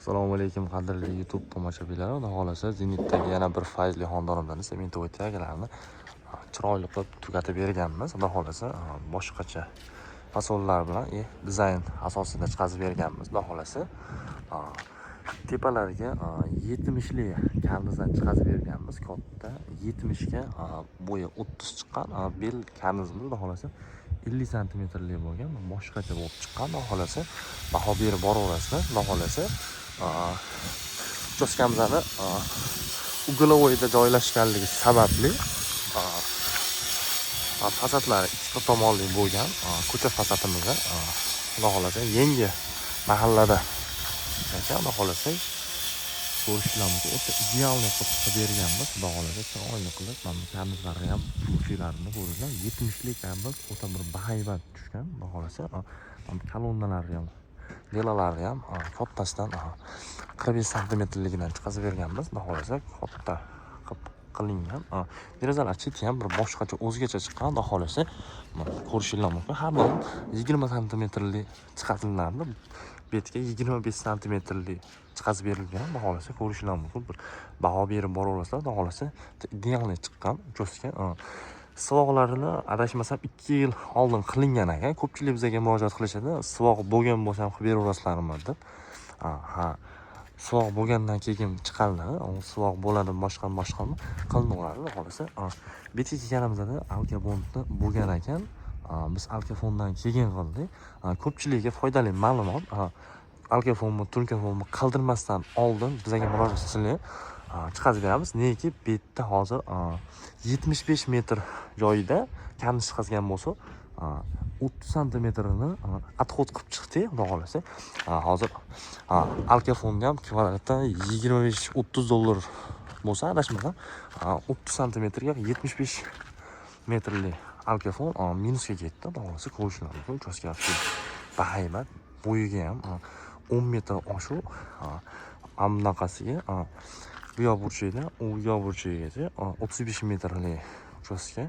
Assalomu alaykum qadrli YouTube tomoshabinlari. Xudo xolasa Zenitdagi yana bir fayzli xonadonimizdan sementovoy taglarini chiroyli qilib tugatib berganmiz. Xudo xolasa boshqacha fasollar bilan dizayn asosida chiqazib berganmiz. Xudo xolasa tepalariga 70li karnizdan chiqazib berganmiz. Katta 70 ga bo'yi 30 chiqqan bel karnizimiz xudo xolasa 50 santimetrli bo'lgan, boshqacha bo'lib chiqqan. Xudo xolasa baho berib boraverasizlar. Xudo xolasa uchastkamizni uglovoyda joylashganligi sababli fasadlari ikkita tomonli bo'lgan ko'cha fasadimizda xudo xolasa yangi mahallada ekan. Xudo xolasa ko'rishlarimiz o'ta idealniy qilib berganmiz. Xudo xolasa chiroyli qilib mana karnizlari ham shularni ko'ringlar, 70lik karniz o'ta bir bahaybat tushgan. Xudo xolasa kolonnalari ham delalari ham kattasidan 45 santimetrligidan chiqazib berganmiz. Xudo xolasa katta qilingan. Derazalar cheti ham bir boshqacha o'zgacha chiqqan. Xudo xolasa ko'rishinglar mumkin. Har bir 20 santimetrli chiqazilgandi. Betga 25 santimetrli chiqazib berilgan. Xudo xolasa ko'rishinglar mumkin. Bir baho berib boraverasizlar. Xudo xolasa idealniy chiqqan uchastka. Sivoqlarini adashmasam 2 yil oldin qilingan ekan. Ko'pchilik bizga murojaat qilishadi. Sivoq bo'lgan bo'lsa ham qilib beraverasizlarmi deb. Sivoq bo'lgandan keyin chiqadi. Sivoq bo'ladi boshqami qilinaveradi. Xolasa betga kelganimizda alkafonni bo'lgan ekan. Biz alkafondan keyin qildik. Ko'pchilikga foydali ma'lumot. Alkafonmi, tulkafonmi qildirmasdan oldin bizga murojaat qilinglar. Chiqazib beramiz. Neki betda hozir 75 metr joyida karniz chiqazgan bo'lsa 30 santimetrini отход qilib chiqdi. Xudo xolasa hozir alkafonni ham kvadratdan 25-30 dollar bo'lsa adashmasam 30 santimetrga 75 metrli alkafon minusga ketdi. Xudo xolasa ko'rishinglar mumkin. Uchastka bahaybat, bo'yiga ham 10 metr oshuv bunaqasiga bu yoq burchakdan u yoq burchagigacha 35 metrli uchastka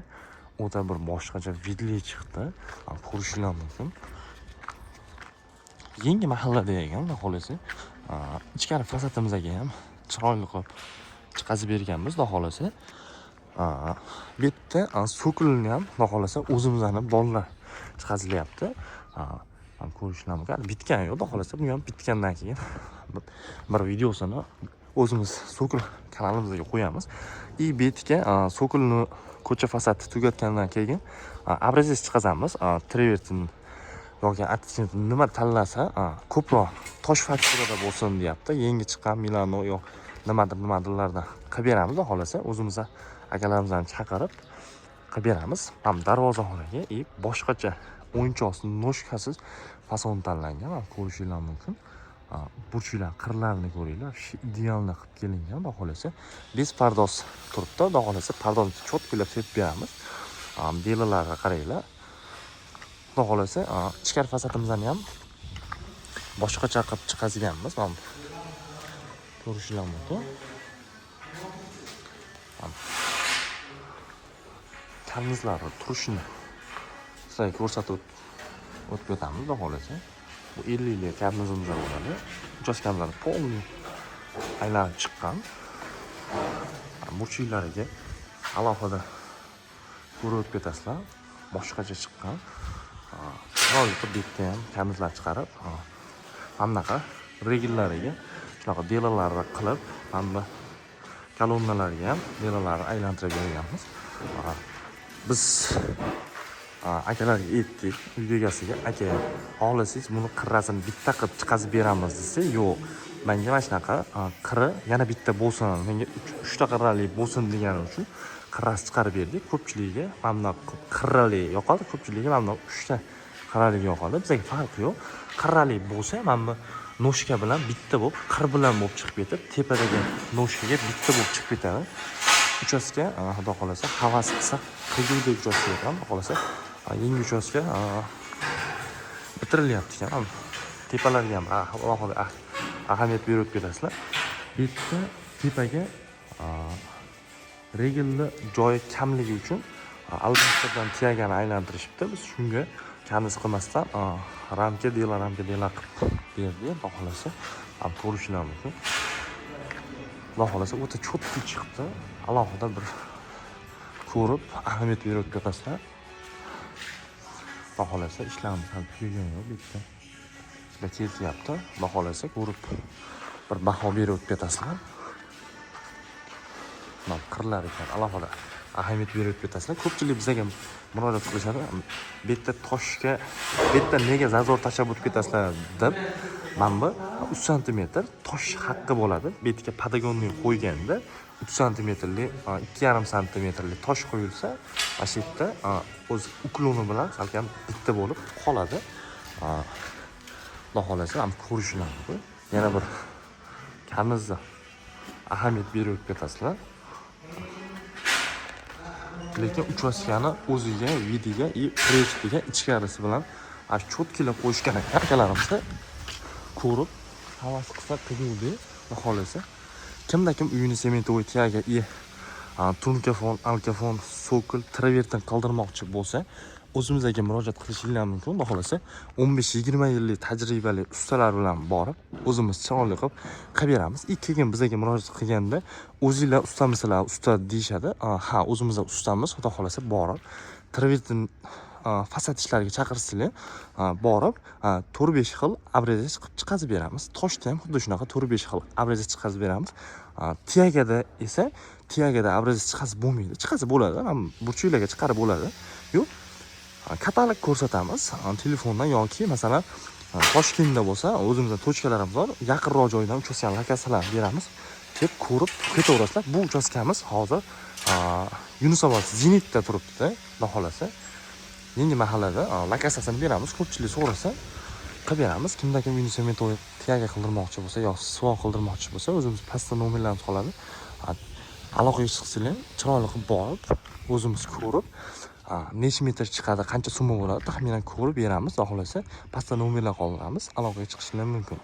o'ta bir boshqacha vidli chiqdi. Ko'rishinglar mumkin. Yangi mahallada ekan. Xudo xolasa ichkari fasadimizga ham chiroyli qilib chiqazib berganmiz. Xudo xolasa bu yerda so'kilni ham xudo xolasa o'zimizning donlar chiqazilyapti. Ko'rishinglar mumkin. Bitgan yo'q. Xudo xolasa bu ham bitgandan keyin bir videosini o'zimiz so'kil kanalimizga qo'yamiz. Betga so'kilni ko'cha fasadi tugatgandan keyin abrazes chiqazamiz. Travertin yoki attachment nima tanlasa ko'proq tosh fakturada bo'lsin deyapti. Yangi chiqqan Milano yo'q nimadirlardan qilib beramiz. Xudo xolasa o'zimiz akalarimizdan chaqirib qilib beramiz. Ham darvozaxonaga boshqacha o'yinchoq noshkasiz fason tanlangan. Ko'rishinglar mumkin. Burchlar, qirlarini ko'ringlar. Idealni qilib kelingan. Xudo xolasa bez pardoz turibdi. Xudo xolasa pardozni cho'tkilab sepib beramiz. Delalarga qaranglar. Xudo xolasa ichkari fasadimizni ham boshqacha qilib chiqazganmiz. Ko'rishinglar mumkin. Karnizlari turishini sizlarga ko'rsatib o'tib o'tamiz. Xudo xolasa bu 50li karnizimiz bo'ladi. Uchastkamizlar polni aylanib chiqqan. Burchaklariga alohida ko'rib o'tib ketasizlar. Boshqacha chiqqan. Chiroyli qilib betga ham karnizlar chiqarib, hamnaqa regillariga shunaqa delalarni qilib, hamda kolonnalarga ham delalarni aylantirib berganmiz. Biz akalarga aytdik, uy egasiga, aka, xohlasangiz buni qirrasini bitta qilib chiqazib beramiz desa, yo'q. Menga mana shunaqa qiri yana bitta bo'lsin, menga 3 ta qirrali bo'lsin degani uchun qirrasi chiqarib berdik. Ko'pchiligiga mana qirrali yoqadi, ko'pchiligiga mana 3 ta qirrali yoqadi. Bizga farqi yo'q. Qirrali bo'lsa mana noshka bilan bitta bo'lib, qir bilan bo'lib chiqib ketib, tepadagi noshkaga bitta bo'lib chiqib ketadi. Uchastka xudo xolasa havas qilsa qilgudek uchastka ekan. Xudo xolasa yangi uchastka bitirilyapti ekan. Tepalarga ham alohida ahamiyat berib ketasizlar. Bitta tepaga regelni joyi kamligi uchun albattadan tiyagani aylantirishibdi. Biz shunga karniz qilmasdan ramka dela qilib berdi. Xudo xolasa ham ko'rishinglar mumkin. Xudo xolasa o'ta cho'tki chiqdi. Alohida bir ko'rib, ahamiyat berib o'tib ketasizlar. Xudo xolasa ishlarimiz ham tugagan yo'q bitta. Sizlar ketyapti. Xudo xolasa ko'rib bir baho berib o'tib ketasizlar. Mana qirlar ekan, alohida ahamiyat berib ketasizlar. Ko'pchilik bizga murojaat qilishadi. Bu yerda toshga, bu yerda nega zazor tashlab o'tib ketasizlar deb. Mana bu 3 sm tosh haqqi bo'ladi. Bu yerga podagonni qo'yganda 3 smlik, 2,5 smlik tosh qo'yilsa, mana shu yerda o'z ukloni bilan salkam bitta bo'lib qoladi. Xudo xolasa ham ko'rishinglar mumkin. Yana bir kamizni ahamiyat berib ketasizlar. Lekin uchastkani o'ziga, vidiga и prechkiga ichkarisi bilan cho'tkilab qo'yishgan ekan akalarimiz. Ko'rib havas qilsa qiluvdi. Xudo xolasa kimda-kim uyini sementovoy tiyaga tunkafon, alkafon, sokul, travertin qildirmoqchi bo'lsa, o'zimizga murojaat qilishingiz mumkin. Xudo xolasa 15-20 yillik tajribali ustalar bilan borib, o'zimiz chiroyli qilib beramiz. Keyin bizga murojaat qilganda, o'zingizlar ustamisizlar, usta deyshadi. Ha, o'zimizlar ustamiz. Xudo xolasa borib, travertin fasad ishlariga chaqirsizlar, borib 4-5 xil abrezaj qilib chiqazib beramiz. Toshda ham xuddi shunaqa 4-5 xil abrezaj chiqazib beramiz. Tiyagada esa tiyagada abrezaj chiqazib bo'lmaydi. Chiqazib bo'ladi, burchaklarga chiqarib bo'ladi. Yo'q, katalog ko'rsatamiz telefondan yoki masalan Toshkentda bo'lsa, o'zimizning tochkalarimiz bor. Yaqinroq joydan uchastkani lokatsiyalarni beramiz. Kelib ko'rib ketaverasizlar. Bu uchastkamiz hozir Yunusobod Zenitda turibdi, xudo xolasa. Yangi mahallada lokatsiyasini beramiz. Ko'pchilik so'rasa qilib beramiz. Kimda-kim uyni sementovoy tiyaga qildirmoqchi bo'lsa yoki suvoq qildirmoqchi bo'lsa, o'zimiz pastda nomerlarimiz qoladi. Aloqaga chiqsanglar, chiroyli qilib borib, o'zimiz ko'rib, necha metr chiqadi, qancha summa bo'ladi, taxminan ko'rib beramiz. Xudo xolasa pastda nomerlar qoldiramiz. Aloqaga chiqishingiz mumkin.